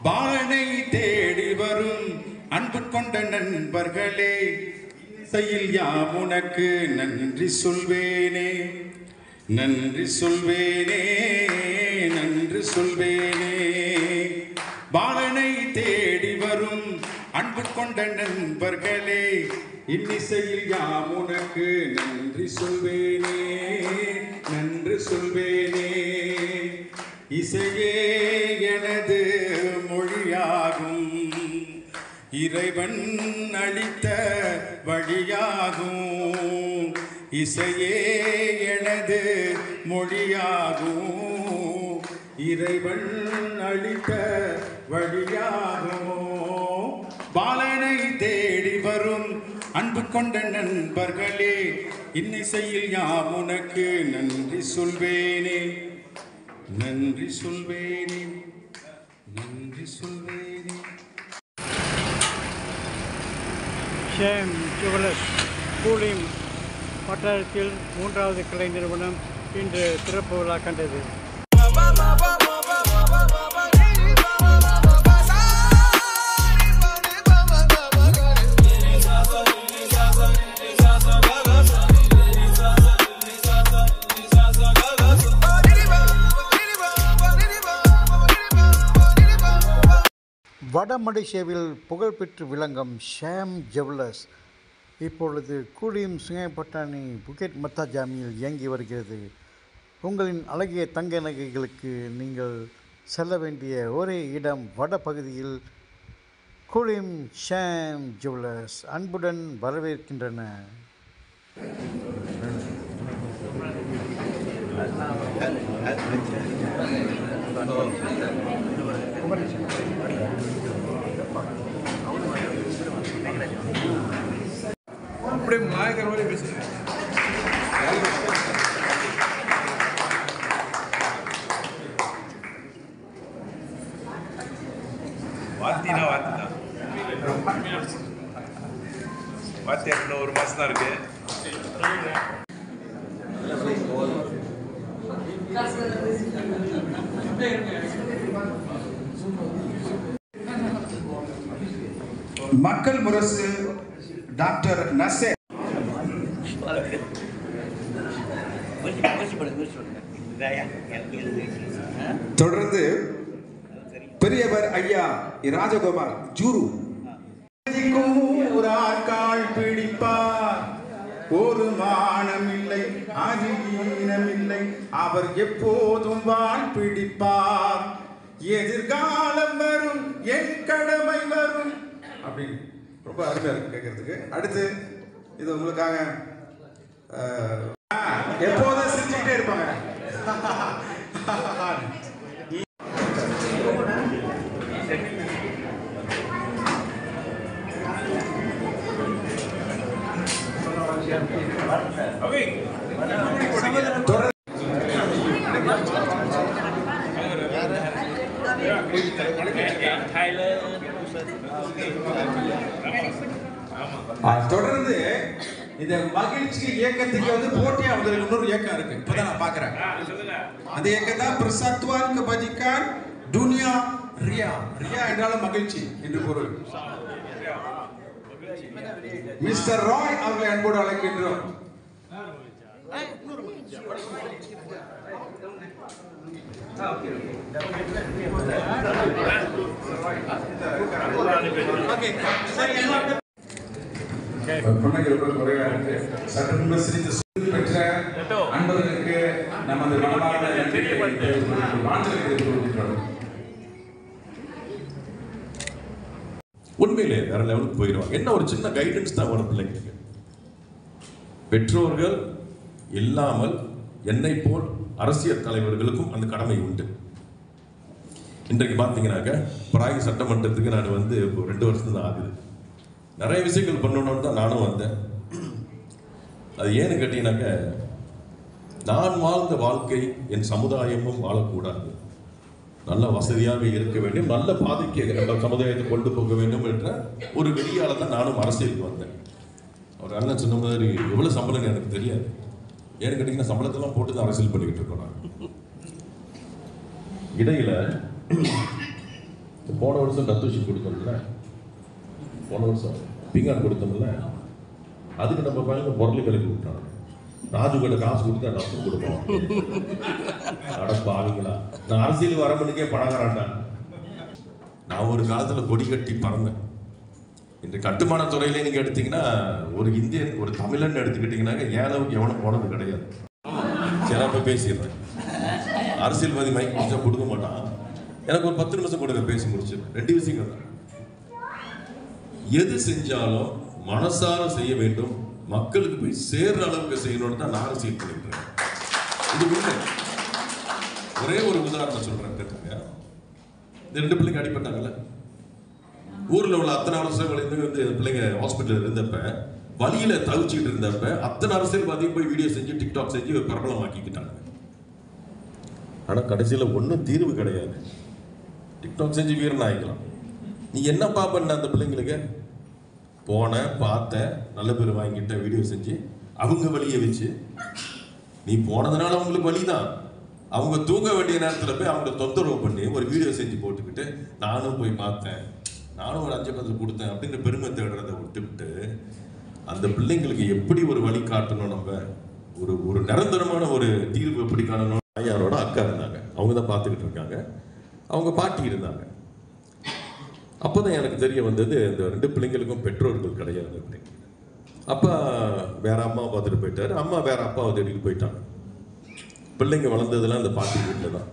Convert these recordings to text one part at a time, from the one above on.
பாலனை தேடி வரும் அன்பு கொண்ட நண்பர்களே, இசையில் யாம் உனக்கு நன்றி சொல்வேனே, நன்றி சொல்வேனே, நன்றி சொல்வேனே. பாலனை தேடி வரும் அன்பு கொண்ட நண்பர்களே, இன்னிசையில் யாம் உனக்கு நன்றி சொல்வேனே, நன்றி சொல்வேனே. இசையே எனது மொழியாகும், இறைவன் அளித்த வழியாகும். இசையே எனது மொழியாகும், இறைவன் அளித்த வழியாகும். பாலனை தேடி வரும் அன்பு கொண்ட நண்பர்களே, இன்னிசையில் யாம் உனக்கு நன்றி சொல்வேனே, நன்றி சொல்வேனே, நன்றி சொல்வேனே. ஷேம் ஜுவல்லர்ஸ் கூலிம் வட்டாரத்தில் 3வது கிளை நிறுவனம் இன்று திறப்பு விழா கண்டது. வடமலேசியாவில் புகழ்பெற்று விளங்கும் ஷேம் ஜுவல்லர்ஸ் இப்பொழுது கூலிம் சுங்கைப்பட்டாணி புக்கெட் மத்தாஜாமியில் இயங்கி வருகிறது. உங்களின் அழகிய தங்க நகைகளுக்கு நீங்கள் செல்ல வேண்டிய ஒரே இடம் வடபகுதியில் கூலிம் ஷேம் ஜுவல்லர்ஸ் அன்புடன் வரவேற்கின்றன. அப்படியே நாயகர் மாதிரி பேசுறேன். வாத்தினா வாத்தினா வாத்தியா இன்னும் ஒரு மாசம் தான் இருக்கு. மக்கள் முரசு டாக்டர் நசே தொடர்ந்து பெரியவர் ஐயா ராஜகோபால் ஜூரு கால் பிடிப்பார், ஒரு மானம் இல்லை ஆதினம் இல்லை, அவர் எப்போதும் வாழ் பிடிப்பார். எதிர்காலம் வரும் என் கடமை வரும் அப்படின்னு ரொம்ப அருமையா இருக்கு கேட்கறதுக்கு. அடுத்து இது உங்களுக்காக எப்போதும் சிரிச்சுக்கிட்டே இருப்பாங்க. தொடர்ந்து இந்த மகிழ்ச்சி இயக்கத்துக்கு வந்து போட்டியா வந்து இன்னொரு இயக்கம் இருக்கு. இப்பதான் நான் பாக்குறேன். அந்த இயக்கம் தான் பிரசத்வான் கபஜிகான் துனியா ரியா. ரியா என்றாலும் மகிழ்ச்சி என்று பொருள். மிஸ்டர் ராய் அவர்களை அன்போடு அழைக்கின்றோம். அன்பர்களுக்கு நமது உண்மையிலே வேற லெவலுக்கு போயிடுவாங்க. என்ன ஒரு சின்ன கைடன்ஸ் தான் வரும் பிள்ளைங்களுக்கு. பெற்றோர்கள் இல்லாமல் என்னை போல் அரசியல் தலைவர்களுக்கும் அந்த கடமை உண்டு. இன்றைக்கு பார்த்தீங்கன்னாக்க பிராய சட்டமன்றத்துக்கு நான் வந்து இப்போ 2 வருஷம் தான் ஆகுது. நிறைய விஷயங்கள் பண்ணணும்னு தான் நானும் வந்தேன். அது ஏன்னு கேட்டீங்கன்னாக்க, நான் வாழ்ந்த வாழ்க்கை என் சமுதாயமும் வாழக்கூடாது, நல்ல வசதியாக இருக்க வேண்டும், நல்ல பாதைக்கு நம்ம சமுதாயத்தை கொண்டு போக வேண்டும் என்ற ஒரு வெளியால தான் நானும் அரசியலுக்கு வந்தேன். அவர் அண்ணன் சொன்ன மாதிரி எவ்வளோ சம்பளம் எனக்கு தெரியாது. ஏன்னு கேட்டீங்கன்னா சம்பளத்தெல்லாம் போட்டு தான் அரசியல் பண்ணிக்கிட்டு இருக்கோம். இடையில போன வருஷம் தத்துஷி கொடுத்தோம்ல, போன வருஷம் பிங்கான் கொடுத்தோம்ல, அதுக்கு நம்ம பையங்க பொருள் கிளப்பி விட்டாங்க. ராஜு கிட்ட காசு கொடுத்தா ரசம் கொடுப்போம். அடப்பாவீங்களா, நான் அரசியல் வரம்பனுக்கே பணக்காரன்டான். நான் ஒரு காலத்துல கொடி கட்டி பறந்தேன். இந்த கட்டுமான துறையில நீங்க எடுத்தீங்கன்னா ஒரு இந்தியன் ஒரு தமிழன் எடுத்துக்கிட்டீங்கன்னா ஏழவுக்கு எவனும் போனது கிடையாது. சிறப்பா பேசிடுறேன். அரசியல்வாதி மைக் முடிச்சா கொடுக்க மாட்டான். எனக்கு ஒரு 10 நிமிஷம் கொடுங்க, பேசி முடிச்சு 2 விஷயங்கள் தான். எது செஞ்சாலும் மனசார செய்ய வேண்டும், மக்களுக்கு போய் சேர்ற அளவுக்கு செய்யணும்னு தான் நான் அரசியல் பண்ணிக்கிறேன். இது உண்மை. ஒரே ஒரு உதாரணம் சொல்றேன் கேட்டுங்க. இந்த 2 பிள்ளைங்க அடிபட்டாங்கல்ல, ஊர்ல உள்ள அத்தனை அரசியல்வாதிகள் வந்து பிள்ளைங்க ஹாஸ்பிட்டல் இருந்தப்ப வழியில தவிச்சுட்டு இருந்தப்ப அத்தனை அரசியல்வாதியும் போய் வீடியோ செஞ்சு டிக்டாக் செஞ்சு பிரபலமாக்கிக்கிட்டாங்க. ஆனா கடைசியில ஒன்றும் தீர்வு கிடையாது. டிக்டாக் செஞ்சு வீரன் ஆகிக்கலாம். நீ என்னப்பா பண்ண அந்த பிள்ளைங்களுக்கு? போன பார்த்த நல்ல பேர் வாங்கிட்ட வீடியோ செஞ்சு அவங்க வழியை வச்சு நீ போனதுனால அவங்களுக்கு வழிதான். அவங்க தூங்க வேண்டிய நேரத்தில் போய் அவங்களை தொந்தரவு பண்ணி ஒரு வீடியோ செஞ்சு போட்டுக்கிட்டு நானும் போய் பார்த்தேன், நானும் ஒரு 5 கொடுத்தேன் அப்படின்ற பெருமை தேடுறதை விட்டுவிட்டு அந்த பிள்ளைங்களுக்கு எப்படி ஒரு வழி காட்டணும், நம்ம ஒரு நிரந்தரமான ஒரு தீர்வு எப்படி காணணும். ஐயாரோட அக்கா இருந்தாங்க, அவங்க தான் பார்த்துக்கிட்டு இருக்காங்க. அவங்க பாட்டி இருந்தாங்க. அப்போதான் எனக்கு தெரிய வந்தது இந்த 2 பிள்ளைங்களுக்கும் பெற்றோர்கள் கிடையாது அப்படின்னு. அப்பா வேற அம்மா பார்த்துட்டு போயிட்டாரு, அம்மா வேற அப்பாவை தேடிட்டு போயிட்டாங்க. பிள்ளைங்க வளர்ந்ததுலாம் அந்த பாட்டி வீட்டில் தான்.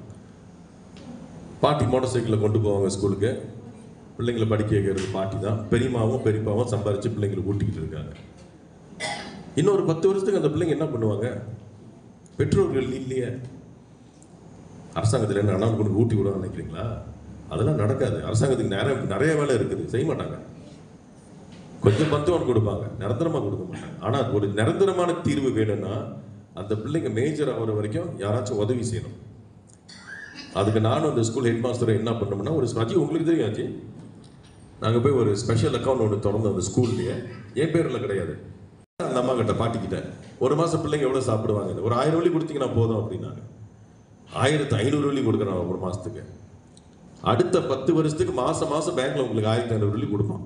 பாட்டி மோட்டார் சைக்கிளில் கொண்டு போவாங்க ஸ்கூலுக்கு, பிள்ளைங்களை படிக்க வைக்கிறது பாட்டி தான். பெரியமாவும் பெரியப்பாவும் சம்பாரிச்சு பிள்ளைங்களை ஊட்டிக்கிட்டு இருக்காங்க. இன்னொரு 10 வருஷத்துக்கு அந்த பிள்ளைங்க என்ன பண்ணுவாங்க? பெற்றோர்கள் இல்லையே. அரசாங்கத்தில் என்ன அண்ணா கொண்டு ஊட்டி விட நினைக்கிறீங்களா? அதெல்லாம் நடக்காது. அரசாங்கத்துக்கு நிறைய வேலை இருக்குது, செய்ய மாட்டாங்க. கொஞ்சம் பத்துவன் கொடுப்பாங்க, நிரந்தரமாக கொடுக்க மாட்டாங்க. ஆனால் ஒரு நிரந்தரமான தீர்வு வேணும்னா அந்த பிள்ளைங்க மேஜர் ஆகிற வரைக்கும் யாராச்சும் உதவி செய்யணும். அதுக்கு நானும் அந்த ஸ்கூல் ஹெட் மாஸ்டரை என்ன பண்ணோம்னா, ஒரு அஜி உங்களுக்கு தெரியும் அஜி, நாங்கள் போய் ஒரு ஸ்பெஷல் அக்கௌண்ட் ஒன்று திறந்தோம் அந்த ஸ்கூல்லையே. என் பேரில் கிடையாது, அந்த அம்மா கிட்ட பாட்டிக்கிட்ட 1 மாதம் பிள்ளைங்க எவ்வளோ சாப்பிடுவாங்க, ஒரு 1000 வெள்ளி கொடுத்தீங்கன்னா போதும் அப்படின்னாங்க. 1500 வெள்ளி கொடுக்குறாங்க 1 மாதத்துக்கு. அடுத்த 10 வருஷத்துக்கு மாசம் பேங்க்ல உங்களுக்கு 1500 வெள்ளி கொடுப்பான்.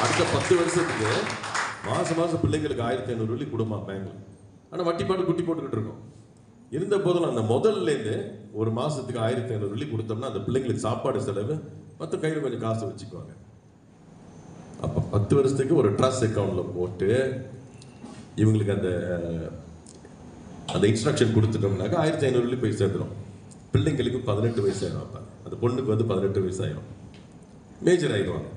அடுத்த 10 வருஷத்துக்கு மாசம் பிள்ளைங்களுக்கு 1500 வெள்ளி கொடுப்பான் பேங்க்ல. ஆனால் வட்டி பாட்டு குட்டி போட்டுக்கிட்டு இருக்கோம். இருந்த போதிலும் அந்த முதல்ல இருந்து ஒரு மாசத்துக்கு 1500 வெள்ளி கொடுத்தோம்னா அந்த பிள்ளைங்களுக்கு சாப்பாடு செலவு மற்ற கையில் கொஞ்சம் காசு வச்சுக்குவாங்க. அப்போ 10 வருஷத்துக்கு ஒரு ட்ரஸ்ட் அக்கௌண்ட்ல போட்டு இவங்களுக்கு அந்த இன்ஸ்ட்ரக்ஷன் கொடுத்துட்டோம்னாக்கா 1500 வெள்ளி போய் சேர்ந்துடும். பிள்ளைங்களுக்கு 18 வயசு ஆயிடும். அப்போ அந்த பொண்ணுக்கு வந்து 18 வயசு ஆயிடும், மேஜர் ஆயிடுவாங்க.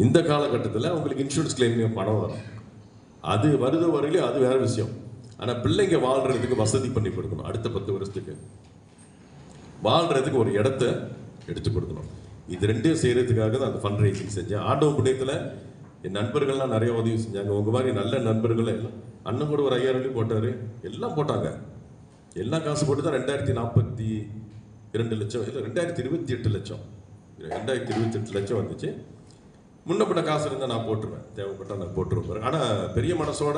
இந்த காலகட்டத்தில் உங்களுக்கு இன்சூரன்ஸ் கிளைம் பணம் வரும். அது வருத வரையிலும் அது வேற விஷயம். ஆனால் பிள்ளைங்க வாழ்றதுக்கு வசதி பண்ணி கொடுக்கணும். அடுத்த 10 வருஷத்துக்கு வாழ்றதுக்கு ஒரு இடத்த எடுத்து கொடுக்கணும். இது 2 செய்யறதுக்காக தான் அந்த ஃபண்ட் ரைசிங் செஞ்சேன். ஆண்டவ புண்ணியத்தில் என் நண்பர்கள்லாம் நிறைய உதவி செஞ்சாங்க. உங்க மாதிரி நல்ல நண்பர்கள் எல்லாம். அண்ணன் கூட ஒரு 5000 வெள்ளி போட்டாரு, எல்லாம் போட்டாங்க. எல்லாம் காசு போட்டு தான் 2042 லட்சம் இல்லை 2028 லட்சம் 2028 லட்சம் வந்துச்சு. முன்னப்பட்ட காசு இருந்தால் நான் போட்டுருவேன், தேவைப்பட்டால் நான் போட்டுருவேன். ஆனால் பெரிய மனசோட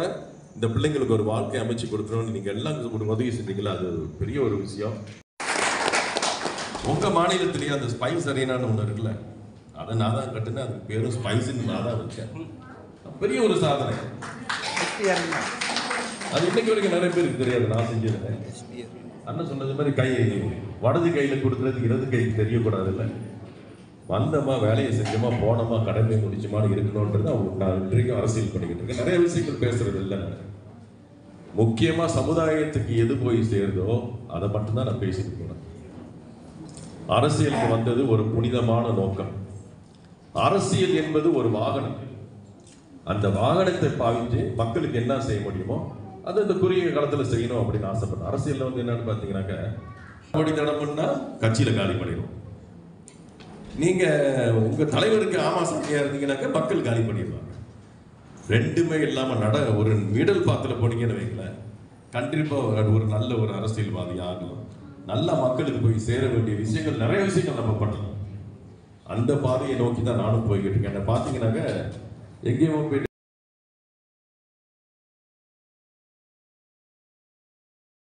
இந்த பிள்ளைங்களுக்கு ஒரு வாழ்க்கை அமைச்சு கொடுக்கணும்னு நீங்கள் எல்லாம் உதவி செஞ்சீங்களா, அது பெரிய ஒரு விஷயம். உங்கள் மாநிலத்திலேயே அந்த ஸ்பைஸ் அரேனான்னு ஒன்று இருக்குல்ல, அதை நான் தான் கட்டுனேன். அதுக்கு பேரும் ஸ்பைஸ்ன்னு நான் தான் வச்சேன். பெரிய ஒரு சாதனை. அது இன்னைக்கு வரைக்கும் நிறைய பேருக்கு தெரியாது, நான் செஞ்சிருந்தேன். அண்ணன் சொன்னது மாதிரி வடது கையில் கொடுக்குறதுக்கு இடது கைக்கு தெரியக்கூடாது. இல்லை, வந்தமா வேலையை செஞ்சோமா போனோமா கடமை முடிச்சுமான்னு இருக்கணும்ன்றது அவங்களுக்கு நான் இன்றைக்கும் அரசியல் பண்ணிக்கிட்டு இருக்கேன். நிறைய விஷயங்கள் பேசுறது இல்லை. முக்கியமா சமுதாயத்துக்கு எது போய் சேருதோ அதை மட்டும்தான் நான் பேசிட்டு போனேன். அரசியலுக்கு வந்தது ஒரு புனிதமான நோக்கம். அரசியல் என்பது ஒரு வாகனம். அந்த வாகனத்தை பாவித்து மக்களுக்கு என்ன செய்ய முடியுமோ அது இந்த குறுகிய காலத்துல செய்யணும் அப்படின்னு ஆசைப்பட்டேன். அரசியல்ல வந்து என்னன்னு பாத்தீங்கன்னாக்க அப்படி தடம்புன்னா கட்சியில காலி பண்ணிடும். நீங்க உங்க தலைவருக்கு ஆமா சாமியா இருந்தீங்கன்னாக்க மக்கள் காலி பண்ணிடுவாங்க. ரெண்டுமே இல்லாம ஒரு மிடல் பாத்துல போனீங்கன்னு வைங்களேன், கண்டிப்பா ஒரு நல்ல ஒரு அரசியல்வாதி ஆகலாம். நல்ல மக்களுக்கு போய் சேர வேண்டிய விஷயங்கள் நிறைய விஷயங்கள் நம்ம பண்ணலாம். அந்த பாதையை நோக்கி தான் நானும் போய்கிட்டு இருக்கேன். பாத்தீங்கன்னாக்க எங்கேயுமே போயிட்டு